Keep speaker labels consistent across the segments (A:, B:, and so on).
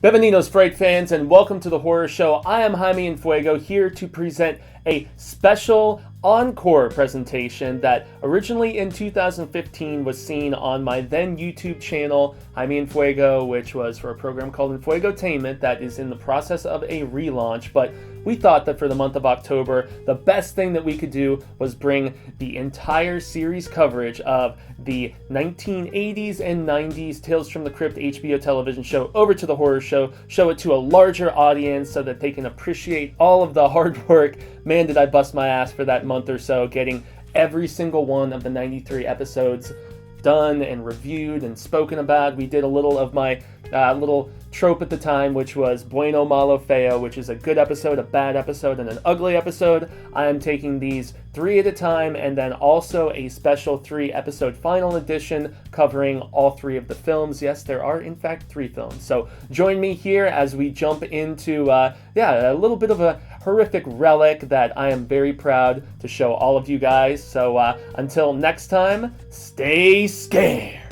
A: Bienvenidos, Fright fans, and welcome to the horror show. I am Jaime En Fuego, here to present a special encore presentation that originally in 2015 was seen on my then YouTube channel, Jaime En Fuego, which was for a program called ENFUEGOTAINMENT that is in the process of a relaunch. But we thought that for the month of October, the best thing that we could do was bring the entire series coverage of the 1980s and 90s Tales from the Crypt HBO television show over to the horror show, show it to a larger audience so that they can appreciate all of the hard work. Man, did I bust my ass for that month or so, getting every single one of the 93 episodes done and reviewed and spoken about. We did a little of my little trope at the time, which was Bueno, Malo, Feo, which is a good episode, a bad episode, and an ugly episode. I am taking these 3 at a time, and then also a special 3-episode final edition covering all 3 of the films. Yes, there are in fact 3 films. So join me here as we jump into a little bit of a horrific relic that I am very proud to show all of you guys. So until next time, stay scared.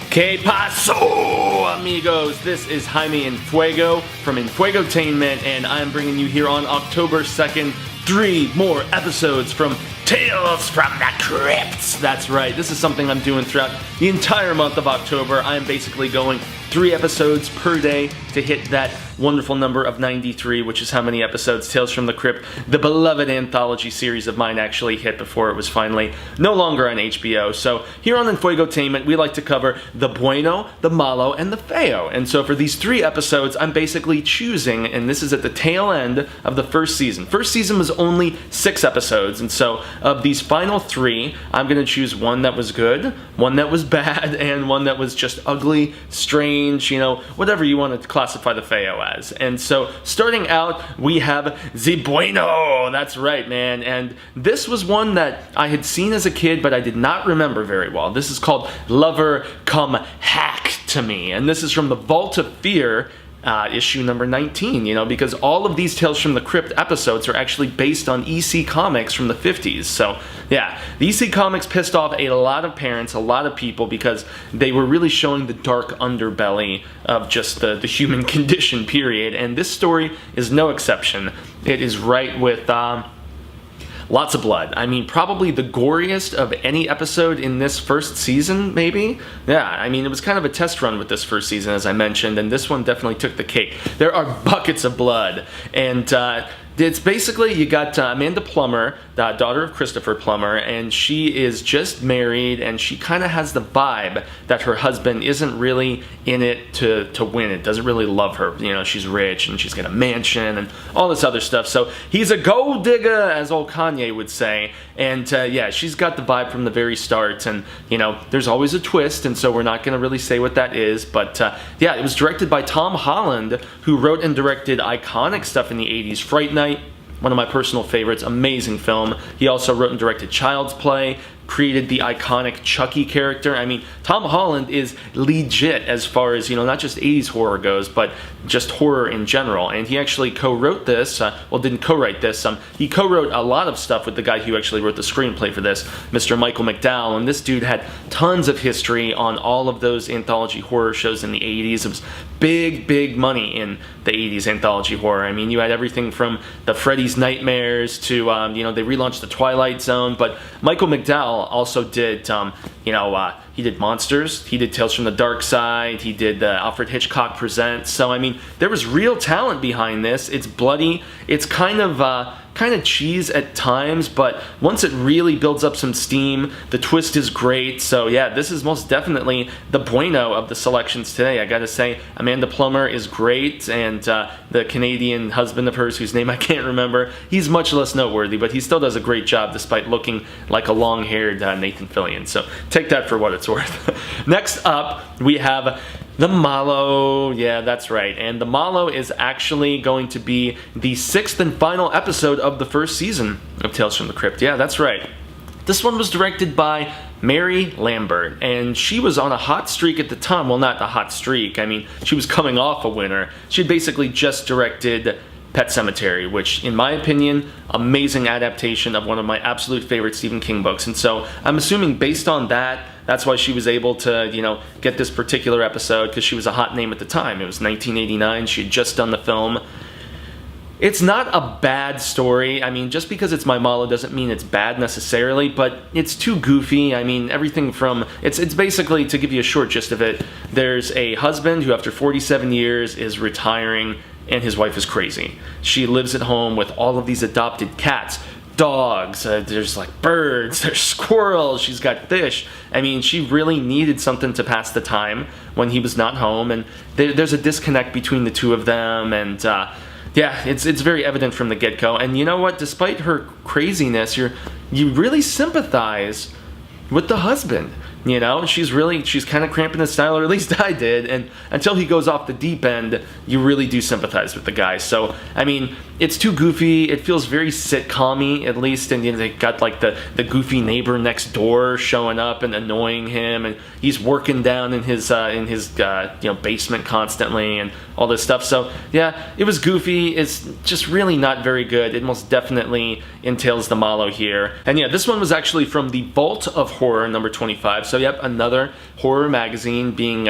A: Que paso, amigos? This is Jaime En Fuego from ENFUEGOTAINMENT, and I'm bringing you here on October 2nd 3 more episodes from Tales from the Crypt. That's right, this is something I'm doing throughout the entire month of October. I am basically going 3 episodes per day to hit that wonderful number of 93, which is how many episodes Tales from the Crypt, the beloved anthology series of mine, actually hit before it was finally no longer on HBO. So here on ENFUEGOTAINMENT, we like to cover the Bueno, the Malo, and the Feo. And so for these 3 episodes, I'm basically choosing, and this is at the tail end of the first season. First season was only 6 episodes, and so of these final 3, I'm going to choose one that was good, one that was bad, and one that was just ugly, strange, you know, whatever you want to classify the Feo as. And so starting out, we have the Bueno. That's right, man. And this was one that I had seen as a kid, but I did not remember very well. This is called Lover Come Hack to Me, and this is from the Vault of Fear, issue number 19, you know, because all of these Tales from the Crypt episodes are actually based on EC Comics from the 50s. So, yeah, the EC Comics pissed off a lot of parents, a lot of people, because they were really showing the dark underbelly of just the human condition, period. And this story is no exception. It is right with lots of blood. I mean, probably the goriest of any episode in this first season, maybe? Yeah, I mean, it was kind of a test run with this first season, as I mentioned, and this one definitely took the cake. There are buckets of blood, and it's basically, you got Amanda Plummer, the daughter of Kristopher Plummer, and she is just married, and she kind of has the vibe that her husband isn't really in it to win it, doesn't really love her. You know, she's rich, and she's got a mansion, and all this other stuff. So he's a gold digger, as old Kanye would say, and yeah, she's got the vibe from the very start, and, you know, there's always a twist, and so we're not going to really say what that is, but yeah, it was directed by Tom Holland, who wrote and directed iconic stuff in the 80s, Fright Night, one of my personal favorites, amazing film. He also wrote and directed Child's Play, created the iconic Chucky character. I mean, Tom Holland is legit as far as, you know, not just 80s horror goes, but just horror in general. And he actually co-wrote this, well, didn't co-write this, he co-wrote a lot of stuff with the guy who actually wrote the screenplay for this, Mr. Michael McDowell, and this dude had tons of history on all of those anthology horror shows in the 80s. It was big money in the 80s anthology horror. I mean, you had everything from the Freddy's Nightmares to, you know, they relaunched the Twilight Zone, but Michael McDowell also did, you know, he did Monsters, he did Tales from the Dark Side, he did Alfred Hitchcock Presents. So, I mean, there was real talent behind this. It's bloody, it's kind of cheese at times, but once it really builds up some steam, the twist is great. So yeah, this is most definitely the Bueno of the selections today. I gotta say, Amanda Plummer is great, and the Canadian husband of hers, whose name I can't remember, he's much less noteworthy, but he still does a great job despite looking like a long-haired Nathan Fillion. So take that for what it's worth. Next up, we have the Malo. Yeah, that's right. And the Malo is actually going to be the 6th and final episode of the first season of Tales from the Crypt. Yeah, that's right. This one was directed by Mary Lambert, and she was on a hot streak at the time. Well, not a hot streak. I mean, she was coming off a winner. She had basically just directed Pet Sematary, which, in my opinion, amazing adaptation of one of my absolute favorite Stephen King books. And so I'm assuming based on that, that's why she was able to, get this particular episode, because she was a hot name at the time. It was 1989. She had just done the film. It's not a bad story. I mean, just because it's my MALO doesn't mean it's bad necessarily, but it's too goofy. I mean, everything from... It's basically, to give you a short gist of it, there's a husband who after 47 years is retiring, and his wife is crazy. She lives at home with all of these adopted cats, dogs, there's like birds, there's squirrels, she's got fish. I mean, she really needed something to pass the time when he was not home, and there's a disconnect between the two of them, and yeah, it's very evident from the get-go. And you know what? Despite her craziness, you really sympathize with the husband. She's kind of cramping his style, or at least I did, and until he goes off the deep end, you really do sympathize with the guy. So, I mean, it's too goofy, it feels very sitcom-y, at least, and they got like the goofy neighbor next door showing up and annoying him, and he's working down in his basement constantly, and all this stuff. So, yeah, it was goofy, it's just really not very good. It most definitely entails the MALO here. And yeah, this one was actually from the Vault of Horror, number 25. So yep, another horror magazine being,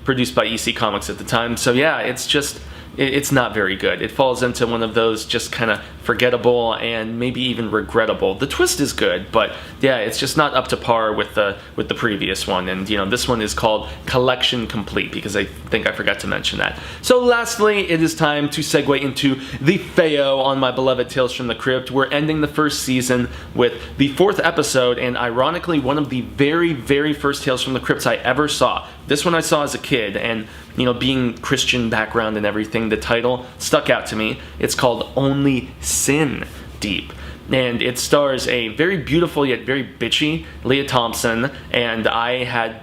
A: produced by EC Comics at the time. So yeah, it's not very good. It falls into one of those just kind of forgettable and maybe even regrettable. The twist is good, but yeah, it's just not up to par with the previous one. And this one is called Collection Complete, because I think I forgot to mention that. So lastly, it is time to segue into the Feo on my beloved Tales from the Crypt. We're ending the first season with the 4th episode, and ironically, one of the very, very first Tales from the Crypts I ever saw. This one I saw as a kid, and being Christian background and everything, the title stuck out to me. It's called Only Sin Deep, and it stars a very beautiful yet very bitchy Leah Thompson, and I had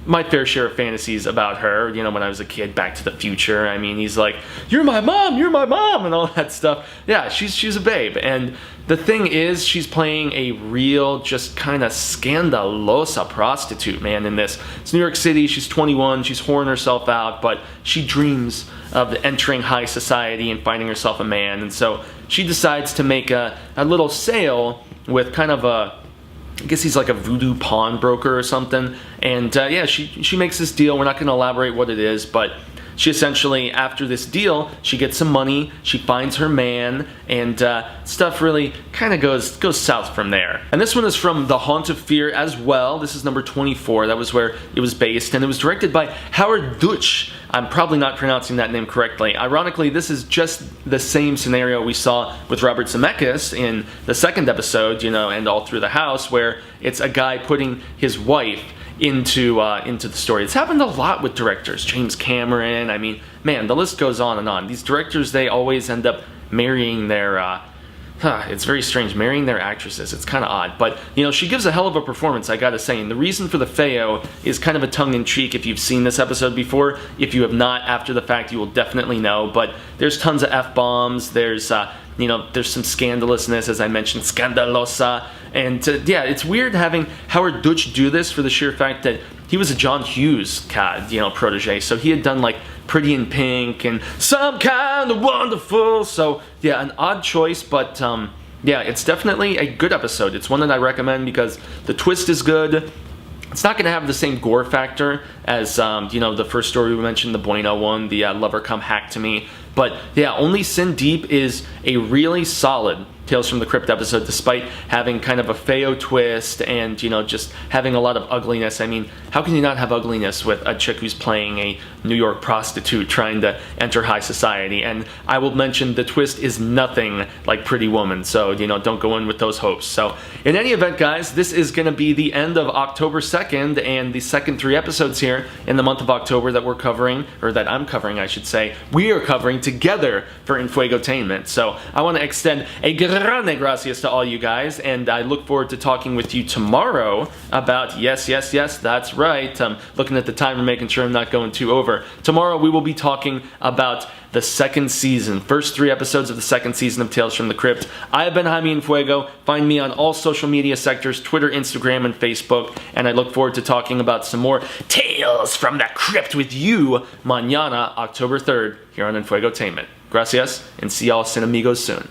A: my fair share of fantasies about her, when I was a kid. Back to the Future, I mean, he's like, you're my mom, and all that stuff. Yeah, she's a babe, and the thing is, she's playing a real, just kind of scandalosa prostitute, man, in this. It's New York City, she's 21, she's whoring herself out, but she dreams of entering high society and finding herself a man, and so she decides to make a little sale with kind of I guess he's like a voodoo pawnbroker or something, and yeah, she makes this deal. We're not going to elaborate what it is, but she essentially, after this deal, she gets some money, she finds her man, and stuff really kind of goes south from there. And this one is from The Haunt of Fear as well. This is number 24. That was where it was based, and it was directed by Howard Deutsch. I'm probably not pronouncing that name correctly. Ironically, this is just the same scenario we saw with Robert Zemeckis in the 2nd episode, and All Through the House, where it's a guy putting his wife into the story. It's happened a lot with directors. James Cameron, I mean, man, the list goes on and on. These directors, they always end up marrying their it's very strange, marrying their actresses. It's kind of odd, but she gives a hell of a performance, I gotta say. And the reason for the Feo is kind of a tongue-in-cheek. If you've seen this episode before, if you have not, after the fact, you will definitely know. But there's tons of F-bombs. There's there's some scandalousness, as I mentioned, scandalosa. And yeah, it's weird having Howard Deutsch do this for the sheer fact that he was a John Hughes protege. So he had done like Pretty in Pink and Some Kind of Wonderful. So yeah, an odd choice, but yeah, it's definitely a good episode. It's one that I recommend because the twist is good. It's not going to have the same gore factor as, the first story we mentioned, the Bueno one, the Lover Come Hack to Me. But yeah, Only Sin Deep is a really solid Tales from the Crypt episode, despite having kind of a Feo twist and, just having a lot of ugliness. I mean, how can you not have ugliness with a chick who's playing a New York prostitute trying to enter high society? And I will mention the twist is nothing like Pretty Woman, so, don't go in with those hopes. So, in any event, guys, this is going to be the end of October 2nd and the second 3 episodes here in the month of October that we're covering, or that I'm covering, I should say, we are covering together for ENFUEGOTAINMENT. So, I want to extend a grande gracias to all you guys, and I look forward to talking with you tomorrow about, yes, that's right, looking at the timer, making sure I'm not going too over. Tomorrow we will be talking about the 2nd season, first 3 episodes of the 2nd season of Tales from the Crypt. I have been Jaime En Fuego. Find me on all social media sectors, Twitter, Instagram, and Facebook, and I look forward to talking about some more Tales from the Crypt with you mañana, October 3rd, here on ENFUEGOTAINMENT. Gracias, and see y'all sin amigos soon.